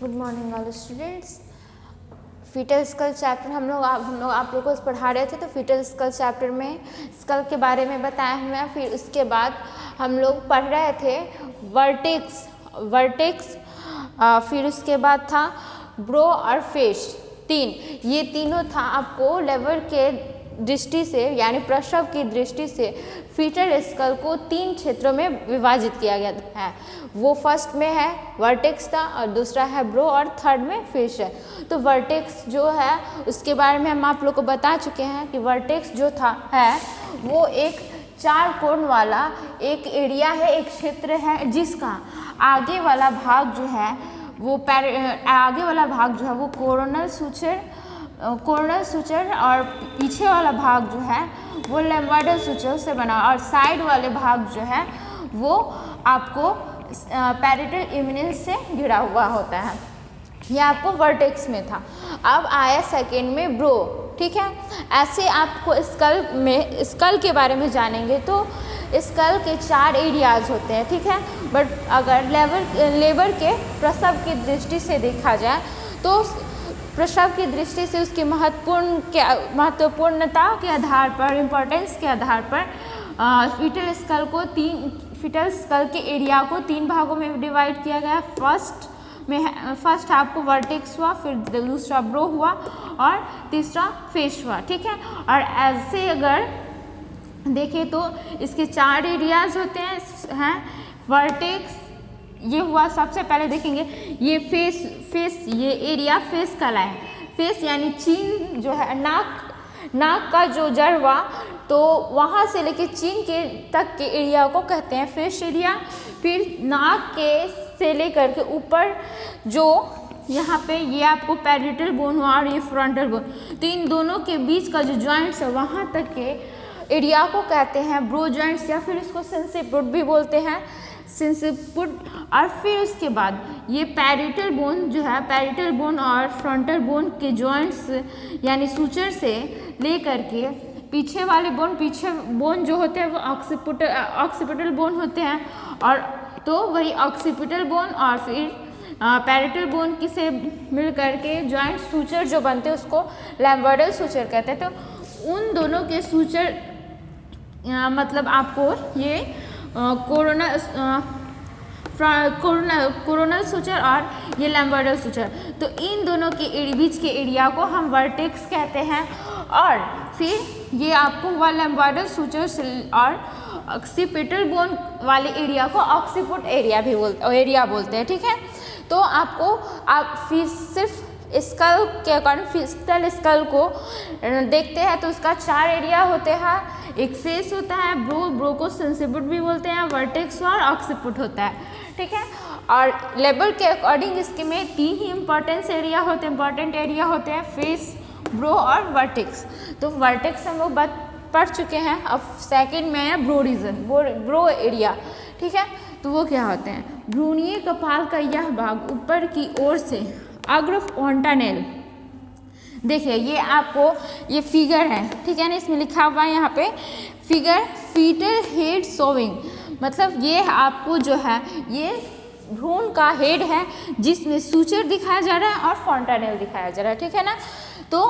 Good morning all students. Fetal skull chapter हम लोग आप लोगों को पढ़ा रहे थे, तो फीटल स्कल चैप्टर में स्कल के बारे में बताया हुआ है। फिर उसके बाद हम लोग पढ़ रहे थे वर्टेक्स, फिर उसके बाद था ब्रो और फेस। ये तीनों था। आपको लेवल के दृष्टि से यानी प्रसव की दृष्टि से फीटल स्कल को 3 क्षेत्रों में विभाजित किया गया है। वो फर्स्ट में है वर्टेक्स था, और दूसरा है ब्रो, और थर्ड में फेस है। तो वर्टेक्स जो है उसके बारे में हम आप लोग को बता चुके हैं कि वर्टेक्स जो है वो एक 4 कोण वाला एक एरिया है, एक क्षेत्र है, जिसका आगे वाला भाग जो है वो कोरोनल सूचर और पीछे वाला भाग जो है वो लैम्बार्डल सूचर से बना, और साइड वाले भाग जो है वो आपको पैरेटल इमिनेंस से घिरा हुआ होता है। यह आपको वर्टेक्स में था। अब आया सेकेंड में ब्रो। ठीक है, ऐसे आपको स्कल के बारे में जानेंगे तो स्कल के 4 एरियाज होते हैं। ठीक है, बट अगर लेबर के प्रसव की दृष्टि से देखा जाए तो प्रसव की दृष्टि से उसकी महत्वपूर्णता के आधार पर, इम्पोर्टेंस के आधार पर फीटल स्कल के एरिया को 3 भागों में डिवाइड किया गया। फर्स्ट आपको वर्टेक्स हुआ, फिर दूसरा ब्रो हुआ, और तीसरा फेस हुआ। ठीक है, और ऐसे अगर देखें तो इसके 4 एरियाज होते हैं वर्टेक्स। ये हुआ, सबसे पहले देखेंगे ये फेस ये एरिया फेस कहलाए। फेस यानी चीन जो है, नाक का जो जड़ हुआ तो वहाँ से लेके चीन के तक के एरिया को कहते हैं फेस एरिया। फिर नाक के से लेकर के ऊपर जो यहाँ पे ये आपको पैरेटल बोन हुआ और ये फ्रंटल बोन, तो इन दोनों के बीच का जो जॉइंट्स है वहाँ तक के एरिया को कहते हैं ब्रो जॉइंट्स, या फिर इसको सिंसिपुट भी बोलते हैं, सिंसिपुट। और फिर उसके बाद ये पैरेटल बोन जो है, पैरेटल बोन और फ्रंटल बोन के जॉइंट्स यानी सूचर से लेकर के पीछे वाले बोन जो होते हैं वो ऑक्सीपिटल बोन होते हैं, और तो वही ऑक्सीपिटल बोन और फिर पैरेटल बोन की से मिल करके जॉइंट सूचर जो बनते हैं उसको लैम्बार्डल सूचर कहते हैं। तो उन दोनों के सूचर मतलब आपको ये कोरोनल सूचर और ये लैम्बार्डल सूचर, तो इन दोनों के बीच के एरिया को हम वर्टेक्स कहते हैं। और फिर ये आपको हुआ लैम्बार्डल सूचर और ऑक्सीपिटल बोन वाले एरिया को ऑक्सीपुट एरिया बोलते हैं। ठीक है, तो आप फिर सिर्फ स्कल के अकॉर्डिंग फीटल स्कल को देखते हैं तो उसका 4 एरिया होते हैं। एक फेस होता है, ब्रो को सिंसिपुट भी बोलते हैं, वर्टेक्स और ऑक्सीपुट होता है। ठीक है, और लेबर के अकॉर्डिंग इसके में 3 ही इम्पोर्टेंट एरिया होते हैं, फेस, ब्रो और वर्टेक्स। तो वर्टेक्स हम लोग पढ़ चुके हैं। अब सेकंड में है ब्रो रीजन, ब्रो एरिया। ठीक है, तो वो क्या होते हैं, भ्रूणीय कपाल का यह भाग ऊपर की ओर से अग्र फॉन्टानेल। देखिए ये आपको ये फिगर है, ठीक है ना, इसमें लिखा हुआ है यहाँ पे फिगर फीटल हेड शोविंग, मतलब ये आपको जो है ये भ्रूण का हेड है जिसमें सूचर दिखाया जा रहा है और फॉन्टानेल दिखाया जा रहा है। ठीक है ना, तो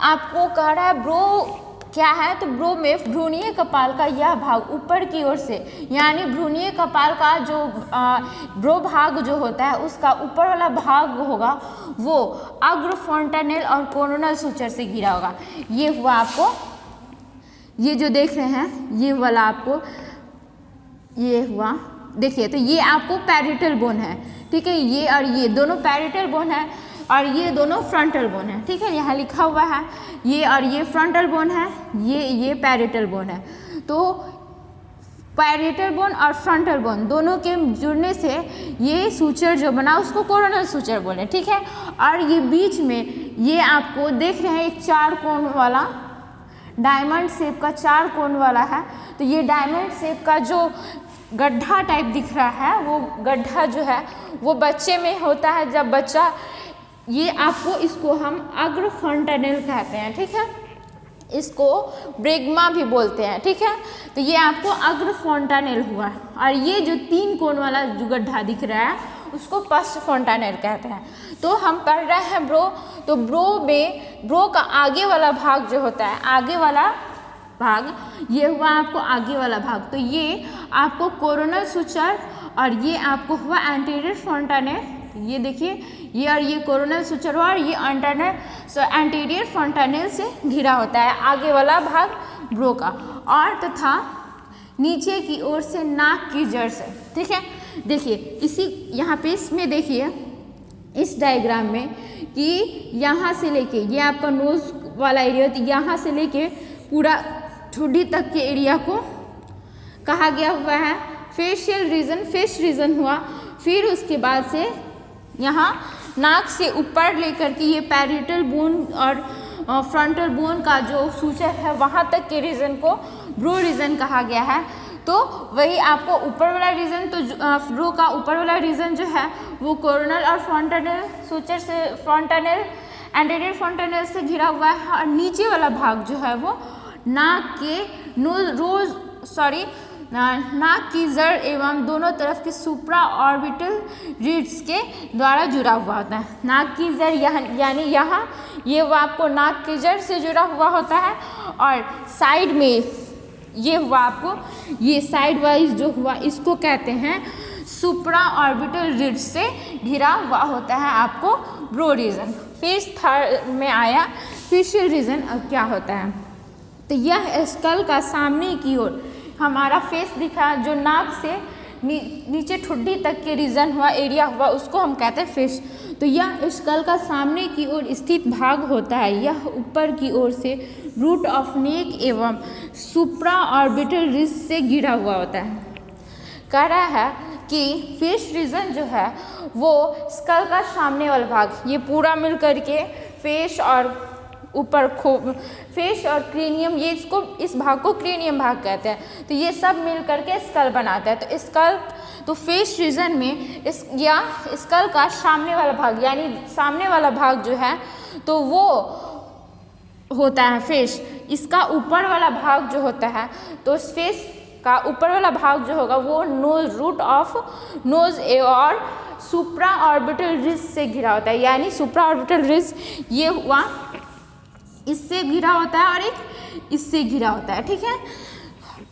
आपको कह रहा है ब्रो क्या है, तो ब्रो में भ्रूणीय कपाल का यह भाग ऊपर की ओर से, यानी भ्रूणीय कपाल का जो ब्रो भाग जो होता है उसका ऊपर वाला भाग होगा वो अग्र फॉन्टानेल और कोरोनल सूचर से घिरा होगा। ये हुआ आपको, ये जो देख रहे हैं ये वाला आपको ये हुआ, देखिए तो ये आपको पैरेटल बोन है। ठीक है, ये और ये दोनों पैरेटल बोन है और ये दोनों फ्रंटल बोन है। ठीक है, यहाँ लिखा हुआ है ये और ये फ्रंटल बोन है, ये पैरेटल बोन है। तो पैरेटल बोन और फ्रंटल बोन दोनों के जुड़ने से ये सूचर जो बना उसको कोरोनल सूचर बोले। ठीक है, और ये बीच में ये आपको देख रहे हैं एक 4 कोण वाला डायमंड शेप का 4 कोण वाला है। तो ये डायमंड शेप का जो गड्ढा टाइप दिख रहा है वो गड्ढा जो है वो बच्चे में होता है, जब बच्चा ये आपको इसको हम अग्र फॉन्टानेल कहते हैं। ठीक है, इसको ब्रेग्मा भी बोलते हैं। ठीक है, तो ये आपको अग्र फॉन्टानेल हुआ, और ये जो 3 कोण वाला जो गड्ढा दिख रहा है उसको पस्ट फोंटानेल कहते हैं। तो हम पढ़ रहे हैं ब्रो, तो ब्रो का आगे वाला भाग जो होता है, आगे वाला भाग, ये हुआ आपको आगे वाला भाग, तो ये आपको कोरोनल सुचर और ये आपको हुआ एंटीरियर फोंटानेल। ये देखिए, ये और ये कोरोनल सुचर हुआ और ये एंटीरियर फोंटानेल से घिरा होता है आगे वाला भाग ब्रो का, और तथा नीचे की ओर से नाक की जड़ से। ठीक है, देखिए इसी यहाँ पे इसमें देखिए इस डायग्राम में कि यहाँ से लेके ये आपका नोज वाला एरिया, तो यहाँ से लेके पूरा ठुड्डी तक के एरिया को कहा गया हुआ है फेशियल रीजन, फेस रीजन हुआ। फिर उसके बाद से यहाँ नाक से ऊपर लेकर के ये पैरिटल बोन और फ्रंटल बोन का जो सूचक है वहाँ तक के रीजन को ब्रो रीजन कहा गया है। तो वही आपको ऊपर वाला रीजन, तो ब्रो का ऊपर वाला रीजन जो है वो कोरोनल और फ्रंटानेल सूचर से, फ्रंटानेल एंटीरियर फ्रंटानेल से घिरा हुआ है, और नीचे वाला भाग जो है वो नाक के नाक की जड़ एवं दोनों तरफ के सुप्रा ऑर्बिटल रिड्स के द्वारा जुड़ा हुआ होता है। नाक की जड़ यानी यहाँ ये वो आपको नाक की जड़ से जुड़ा हुआ होता है, और साइड में ये हुआ आपको, ये साइड वाइज जो हुआ इसको कहते हैं सुप्रा ऑर्बिटल रिड्स से घिरा हुआ होता है आपको ब्रो रीजन। फिर थर्ड में आया फेशियल रीजन। अब क्या होता है, तो यह स्कल का सामने की ओर हमारा फेस दिखा, जो नाक से नीचे ठुड्डी तक के रीजन हुआ, एरिया हुआ, उसको हम कहते हैं फेस। तो यह स्कल का सामने की ओर स्थित भाग होता है। यह ऊपर की ओर से रूट ऑफ नेक एवं सुप्रा ऑर्बिटल रिज से घिरा हुआ होता है। कह रहा है कि फेस रीजन जो है वो स्कल का सामने वाला भाग, ये पूरा मिल करके फेस और ऊपर फेस और क्रेनियम, ये इसको इस भाग को क्रेनियम भाग कहते हैं। तो ये सब मिल करके स्कल बनाता है। तो स्कल, तो फेस रीजन में या स्कल का सामने वाला भाग, यानी सामने वाला भाग जो है तो वो होता है फेस। इसका ऊपर वाला भाग जो होता है, तो फेस का ऊपर वाला भाग जो होगा वो नोज, रूट ऑफ नोज और सुप्रा ऑर्बिटल रिज से घिरा होता है। यानी सुप्रा ऑर्बिटल रिज ये हुआ, इससे घिरा होता है और एक इससे घिरा होता है। ठीक है,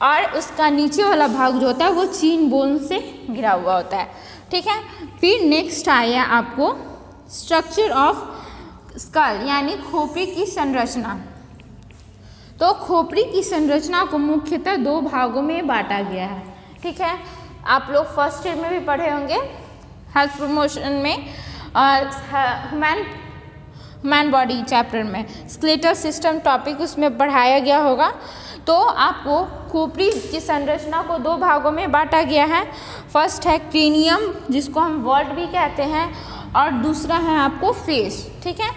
और उसका नीचे वाला भाग जो होता है वो चीन बोन से घिरा हुआ होता है। ठीक है, फिर नेक्स्ट आया आपको स्ट्रक्चर ऑफ स्कल, यानी खोपड़ी की संरचना। तो खोपड़ी की संरचना को मुख्यतः दो भागों में बांटा गया है। ठीक है, आप लोग फर्स्ट ईयर में भी पढ़े होंगे हेल्थ प्रमोशन में, ह्यूमन बॉडी चैप्टर में स्केलेटल सिस्टम टॉपिक उसमें पढ़ाया गया होगा। तो आपको खोपड़ी की संरचना को दो भागों में बांटा गया है। फर्स्ट है क्रेनियम, जिसको हम वॉल्ट भी कहते हैं, और दूसरा है आपको फेस। ठीक है,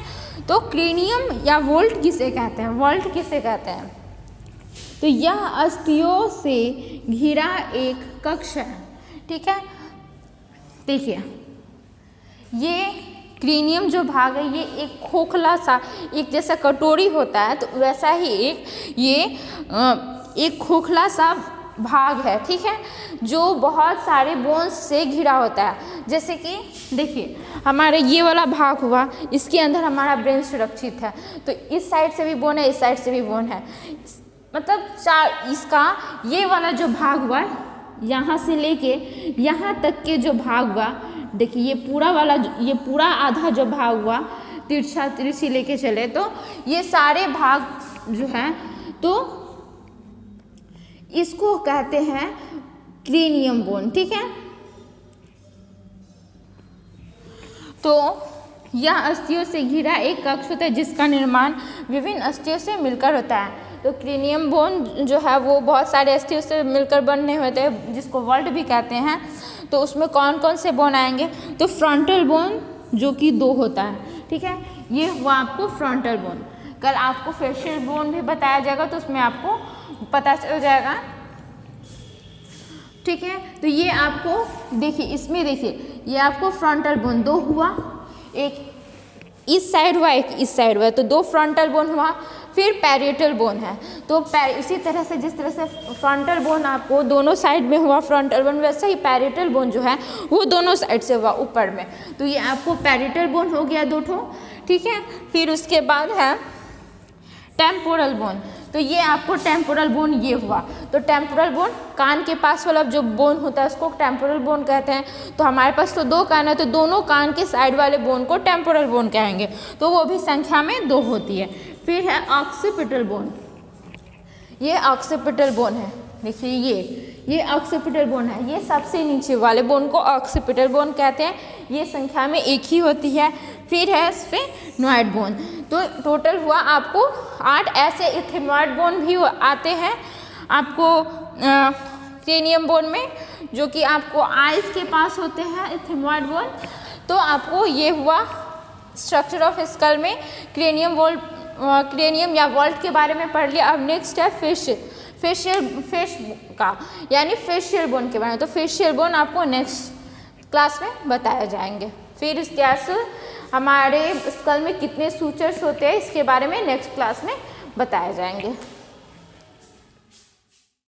तो क्रेनियम या वोल्ट किसे कहते हैं, वॉल्ट किसे कहते हैं, तो यह अस्थियों से घिरा एक कक्ष है। ठीक है, देखिए ये क्रेनियम जो भाग है ये एक खोखला सा, एक जैसा कटोरी होता है, तो वैसा ही एक खोखला सा भाग है। ठीक है, जो बहुत सारे बोन्स से घिरा होता है। जैसे कि देखिए हमारे ये वाला भाग हुआ, इसके अंदर हमारा ब्रेन सुरक्षित है, तो इस साइड से भी बोन है, इस साइड से भी बोन है, मतलब इसका ये वाला जो भाग हुआ, यहाँ से लेके यहाँ तक के जो भाग हुआ, देखिए ये पूरा वाला, ये पूरा आधा जो भाग हुआ तिरछा तिरछी लेके चले, तो ये सारे भाग जो हैं तो इसको कहते हैं क्रेनियम बोन। ठीक है, तो यह अस्थियों से घिरा एक कक्ष होता है जिसका निर्माण विभिन्न अस्थियों से मिलकर होता है। तो क्रेनियम बोन जो है वो बहुत सारे अस्थियों से मिलकर बनने होते हैं, जिसको वॉल्ट भी कहते हैं। तो उसमें कौन कौन से बोन आएंगे, तो फ्रंटल बोन जो कि 2 होता है। ठीक है, ये हुआ आपको फ्रंटल बोन। कल आपको फेशियल बोन भी बताया जाएगा, तो उसमें आपको पता चल जाएगा। ठीक है, तो ये आपको देखिए, इसमें देखिए ये आपको फ्रंटल बोन 2 हुआ, एक इस साइड हुआ, एक इस साइड हुआ, तो 2 फ्रंटल बोन हुआ। फिर पैरिएटल बोन है, तो इसी तरह से जिस तरह से फ्रंटल बोन आपको दोनों साइड में हुआ फ्रंटल बोन, वैसे ही पैरिएटल बोन जो है वो दोनों साइड से हुआ ऊपर में। तो ये आपको पैरिएटल बोन हो गया 2 ठो, ठीक है। फिर उसके बाद है टेम्पोरल बोन, तो ये आपको टेम्पोरल बोन ये हुआ। तो टेम्पोरल बोन कान के पास वाला जो बोन होता है उसको टेम्पोरल बोन कहते हैं। तो हमारे पास तो 2 कान है, तो दोनों कान के साइड वाले बोन को टेम्पोरल बोन कहेंगे, तो वो भी संख्या में 2 होती है। फिर है ऑक्सीपिटल बोन, ये ऑक्सीपिटल बोन है, देखिए ये ऑक्सीपिटल बोन है, ये सबसे नीचे वाले बोन को ऑक्सीपिटल बोन कहते हैं, ये संख्या में 1 ही होती है। फिर है स्फेनॉइड बोन, तो टोटल हुआ आपको 8 ऐसे इथेनॉइड बोन भी आते हैं आपको क्रेनियम बोन में, जो कि आपको आइज के पास होते हैं इथेनॉइड बोन। तो आपको ये हुआ स्ट्रक्चर ऑफ स्कल में क्रेनियम या वॉल्ट के बारे में पढ़ लिया। अब नेक्स्ट है फिश का यानी फेशियल बोन के बारे में, तो फेशियल बोन आपको नेक्स्ट क्लास में बताया जाएंगे। फिर इसके बाद हमारे स्कल में कितने सूचर्स होते हैं इसके बारे में नेक्स्ट क्लास में बताए जाएंगे।